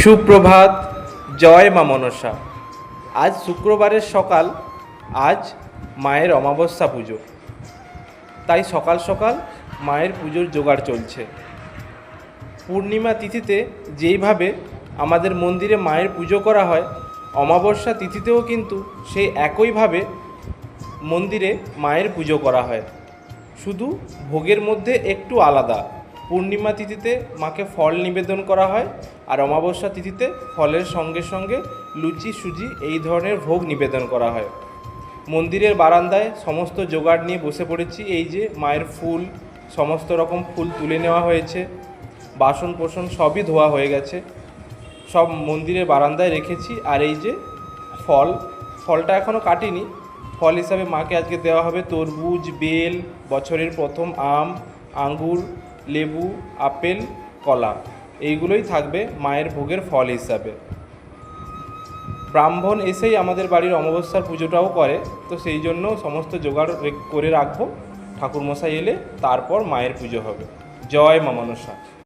সুপ্রভাত। জয় মা মনসা। আজ শুক্রবারের সকাল। আজ মায়ের অমাবস্যা পুজো, তাই সকাল সকাল মায়ের পুজোর জোগাড় চলছে। পূর্ণিমা তিথিতে যেইভাবে আমাদের মন্দিরে মায়ের পুজো করা হয়, অমাবস্যা তিথিতেও কিন্তু সেই একইভাবে মন্দিরে মায়ের পুজো করা হয়, শুধু ভোগের মধ্যে একটু আলাদা। পূর্ণিমা তিথিতে মাকে ফল নিবেদন করা হয়, আর অমাবস্যা তিথিতে ফলের সঙ্গে সঙ্গে লুচি সুজি এই ধরনের ভোগ নিবেদন করা হয়। মন্দিরের বারান্দায় সমস্ত জোগাড় নিয়ে বসে পড়েছি। এই যে মায়ের ফুল, সমস্ত রকম ফুল তুলে নেওয়া হয়েছে, বাসন কোসন সবই ধোয়া হয়ে গেছে, সব মন্দিরের বারান্দায় রেখেছি। আর এই যে ফলটা এখনও কাটিনি। ফল হিসাবে মাকে আজকে দেওয়া হবে তরমুজ, বেল, বছরের প্রথম আম, আঙ্গুর, লেবু, আপেল, কলা, এইগুলোই থাকবে মায়ের ভোগের ফল হিসাবে। ব্রাহ্মণ এসেই আমাদের বাড়ির অমাবস্যার পুজোটাও করে, তো সেই জন্য সমস্ত জোগাড় করে রাখবো। ঠাকুরমশাই এলে তারপর মায়ের পুজো হবে। জয় মা মনসা।